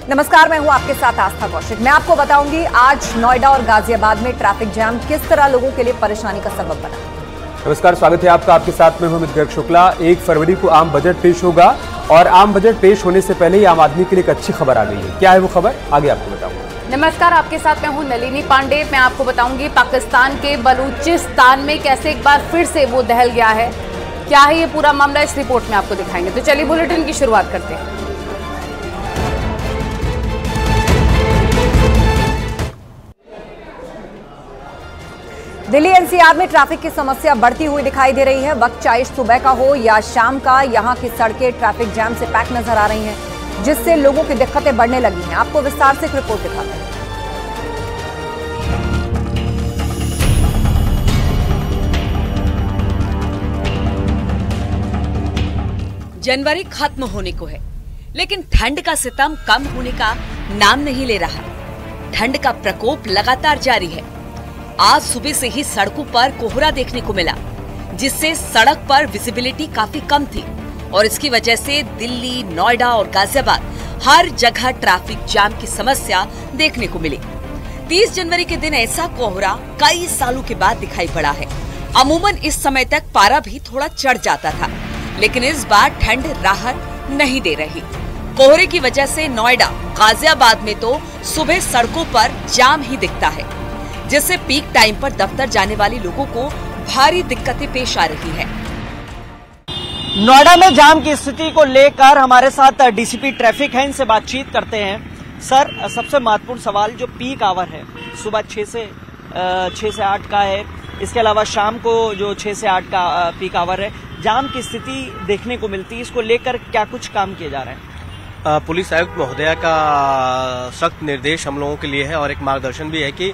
नमस्कार, मैं हूं आपके साथ आस्था कौशिक। मैं आपको बताऊंगी आज नोएडा और गाजियाबाद में ट्रैफिक जाम किस तरह लोगों के लिए परेशानी का सबब बना। नमस्कार, स्वागत है आपका। आपके साथ में हूं गर्ग शुक्ला। 1 फरवरी को आम बजट पेश होगा और आम बजट पेश होने से पहले ही आम आदमी के लिए एक अच्छी खबर आ गई है। क्या है वो खबर, आगे आपको बताऊंगा। नमस्कार, आपके साथ मैं हूं नलिनी पांडे। मैं आपको बताऊंगी पाकिस्तान के बलूचिस्तान में कैसे एक बार फिर से वो दहल गया है। क्या है ये पूरा मामला, इस रिपोर्ट में आपको दिखाएंगे। तो चलिए बुलेटिन की शुरुआत करते हैं। दिल्ली एनसीआर में ट्रैफिक की समस्या बढ़ती हुई दिखाई दे रही है। वक्त चाहे सुबह का हो या शाम का, यहां की सड़कें ट्रैफिक जैम से पैक नजर आ रही हैं, जिससे लोगों की दिक्कतें बढ़ने लगी हैं। आपको विस्तार से एक रिपोर्ट दिखाते हैं। जनवरी खत्म होने को है, लेकिन ठंड का सितम कम होने का नाम नहीं ले रहा। ठंड का प्रकोप लगातार जारी है। आज सुबह से ही सड़कों पर कोहरा देखने को मिला, जिससे सड़क पर विजिबिलिटी काफी कम थी और इसकी वजह से दिल्ली, नोएडा और गाजियाबाद हर जगह ट्रैफिक जाम की समस्या देखने को मिली। 30 जनवरी के दिन ऐसा कोहरा कई सालों के बाद दिखाई पड़ा है। अमूमन इस समय तक पारा भी थोड़ा चढ़ जाता था, लेकिन इस बार ठंड राहत नहीं दे रही। कोहरे की वजह से नोएडा, गाजियाबाद में तो सुबह सड़कों पर जाम ही दिखता है, जिससे पीक टाइम पर दफ्तर जाने वाले लोगों को भारी दिक्कतें पेश आ रही है। नोएडा में जाम की स्थिति को लेकर हमारे साथ डीसीपी ट्रैफिक हैं, इनसे बातचीत करते हैं। सर, सबसे महत्वपूर्ण सवाल जो पीक आवर है, सुबह 6 से 8 का है, इसके अलावा शाम को जो 6 से 8 का पीक आवर है, जाम की स्थिति देखने को मिलती है। इसको लेकर क्या कुछ काम किए जा रहे हैं? पुलिस आयुक्त महोदया का सख्त निर्देश हम लोगों के लिए है और एक मार्गदर्शन भी है कि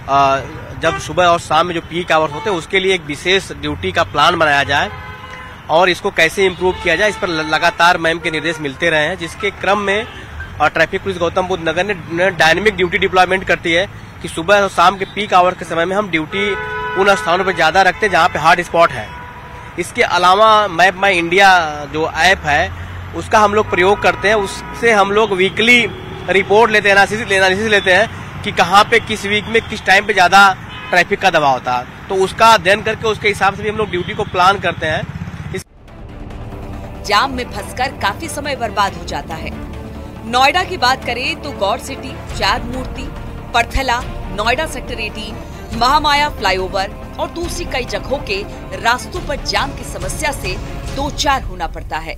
जब सुबह और शाम में जो पीक आवर होते हैं उसके लिए एक विशेष ड्यूटी का प्लान बनाया जाए और इसको कैसे इम्प्रूव किया जाए, इस पर लगातार मैम के निर्देश मिलते रहे हैं। जिसके क्रम में ट्रैफिक पुलिस गौतम बुद्ध नगर ने डायनेमिक ड्यूटी डिप्लॉयमेंट करती है कि सुबह और शाम के पीक आवर के समय में हम ड्यूटी उन स्थानों पर ज्यादा रखते हैं जहाँ पे हॉट स्पॉट है। इसके अलावा मैप माई इंडिया जो ऐप है उसका हम लोग प्रयोग करते हैं। उससे हम लोग वीकली रिपोर्ट लेते हैं, एनालिसिस लेते हैं कि कहाँ पे किस वीक में किस टाइम पे ज्यादा ट्रैफिक का दबाव होता है, तो उसका अध्ययन करके उसके हिसाब से भी हम लोग ड्यूटी को प्लान करते हैं। जाम में फंसकर काफी समय बर्बाद हो जाता है। नोएडा की बात करें तो गौड़ सिटी, चार मूर्ति, परथला, नोएडा सेक्टर 18, महामाया फ्लाईओवर और दूसरी कई जगहों के रास्तों पर जाम की समस्या से दो चार होना पड़ता है।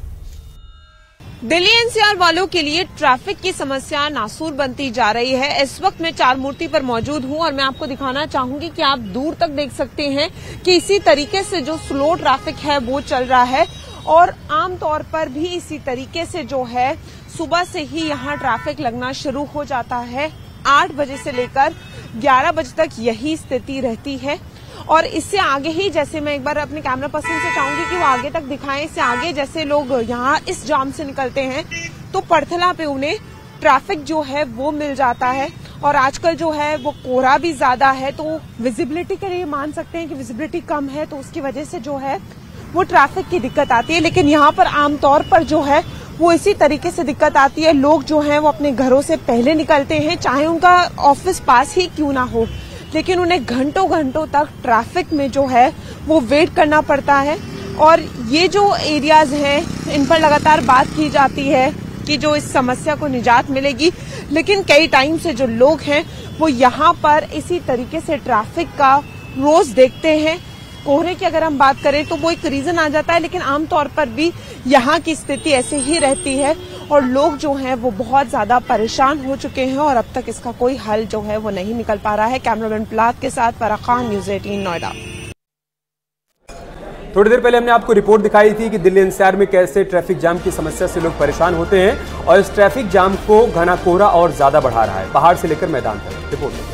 दिल्ली एनसीआर वालों के लिए ट्रैफिक की समस्या नासूर बनती जा रही है। इस वक्त मैं चार मूर्ति पर मौजूद हूं और मैं आपको दिखाना चाहूंगी कि आप दूर तक देख सकते हैं कि इसी तरीके से जो स्लो ट्रैफिक है वो चल रहा है और आमतौर पर भी इसी तरीके से जो है सुबह से ही यहाँ ट्रैफिक लगना शुरू हो जाता है। 8 बजे से लेकर 11 बजे तक यही स्थिति रहती है और इससे आगे ही, जैसे मैं एक बार अपने कैमरा पर्सन से चाहूंगी कि वो आगे तक दिखाएं, इससे आगे जैसे लोग यहाँ इस जाम से निकलते हैं तो परथला पे उन्हें ट्रैफिक जो है वो मिल जाता है और आजकल जो है वो कोहरा भी ज्यादा है, तो विजिबिलिटी के लिए मान सकते हैं कि विजिबिलिटी कम है, तो उसकी वजह से जो है वो ट्रैफिक की दिक्कत आती है। लेकिन यहाँ पर आमतौर पर जो है वो इसी तरीके से दिक्कत आती है। लोग जो है वो अपने घरों से पहले निकलते हैं, चाहे उनका ऑफिस पास ही क्यों ना हो, लेकिन उन्हें घंटों घंटों तक ट्रैफिक में जो है वो वेट करना पड़ता है। और ये जो एरियाज हैं इन पर लगातार बात की जाती है कि जो इस समस्या को निजात मिलेगी, लेकिन कई टाइम से जो लोग हैं वो यहाँ पर इसी तरीके से ट्रैफिक का रोज देखते हैं। कोहरे की अगर हम बात करें तो वो एक रीजन आ जाता है, लेकिन आमतौर पर भी यहाँ की स्थिति ऐसे ही रहती है और लोग जो हैं वो बहुत ज्यादा परेशान हो चुके हैं और अब तक इसका कोई हल जो है वो नहीं निकल पा रहा है। कैमरामैन प्लात के साथ फराह खान, न्यूज़ 18 नोएडा। थोड़ी देर पहले हमने आपको रिपोर्ट दिखाई थी कि दिल्ली एनसीआर में कैसे ट्रैफिक जाम की समस्या से लोग परेशान होते हैं और इस ट्रैफिक जाम को घना कोहरा और ज्यादा बढ़ा रहा है, पहाड़ से लेकर मैदान तक। रिपोर्ट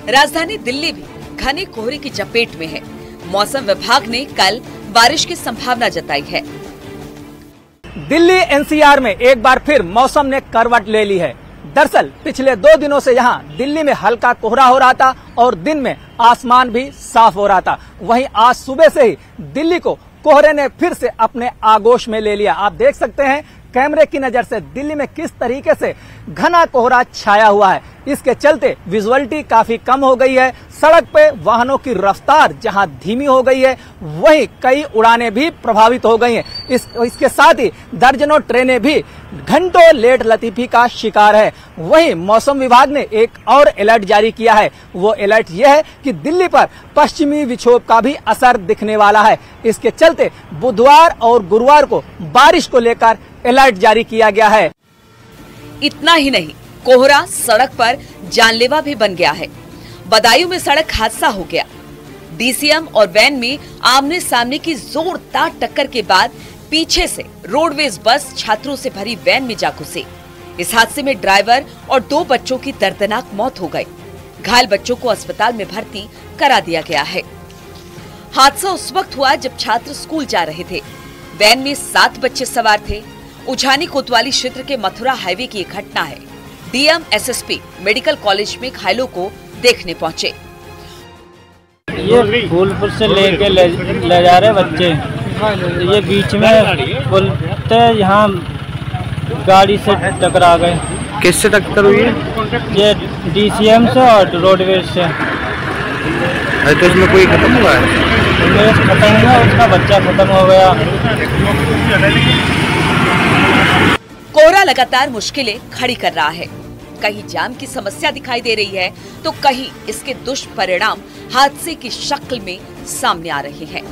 राजधानी दिल्ली भी घने कोहरे की चपेट में है। मौसम विभाग ने कल बारिश की संभावना जताई है। दिल्ली एनसीआर में एक बार फिर मौसम ने करवट ले ली है। दरअसल पिछले 2 दिनों से यहाँ दिल्ली में हल्का कोहरा हो रहा था और दिन में आसमान भी साफ हो रहा था। वहीं आज सुबह से ही दिल्ली को कोहरे ने फिर से अपने आगोश में ले लिया। आप देख सकते हैं कैमरे की नजर से दिल्ली में किस तरीके से घना कोहरा छाया हुआ है। इसके चलते विजुअलिटी काफी कम हो गई है। सड़क पे वाहनों की रफ्तार जहां धीमी हो गई है, वहीं कई उड़ानें भी प्रभावित हो गई हैं। इसके साथ ही दर्जनों ट्रेनें भी घंटों लेट लतीफी का शिकार है। वहीं मौसम विभाग ने एक और अलर्ट जारी किया है। वो अलर्ट यह है कि दिल्ली पर पश्चिमी विक्षोभ का भी असर दिखने वाला है। इसके चलते बुधवार और गुरुवार को बारिश को लेकर अलर्ट जारी किया गया है। इतना ही नहीं, कोहरा सड़क पर जानलेवा भी बन गया है। बदायूं में सड़क हादसा हो गया। डीसीएम और वैन में आमने सामने की जोरदार टक्कर के बाद पीछे से रोडवेज बस छात्रों से भरी वैन में जा घुसी। इस हादसे में ड्राइवर और 2 बच्चों की दर्दनाक मौत हो गई। घायल बच्चों को अस्पताल में भर्ती करा दिया गया है। हादसा उस वक्त हुआ जब छात्र स्कूल जा रहे थे। वैन में 7 बच्चे सवार थे। उछानी कोतवाली क्षेत्र के मथुरा हाईवे की एक घटना है। डीएम एसएसपी मेडिकल कॉलेज में घायलों को देखने पहुंचे। ये फूलपुर से लेके ले जा रहे बच्चे, ये बीच में बोलते यहाँ गाड़ी से टकरा गए। किससे टक्कर हुई है? ये डीसीएम से और रोडवेज से। तो इसमें कोई खत्म हुआ है? खत्म हुआ, उसका बच्चा खत्म हो गया। कोहरा लगातार मुश्किलें खड़ी कर रहा है। कहीं जाम की समस्या दिखाई दे रही है तो कहीं इसके दुष्परिणाम हादसे की शक्ल में सामने आ रहे हैं।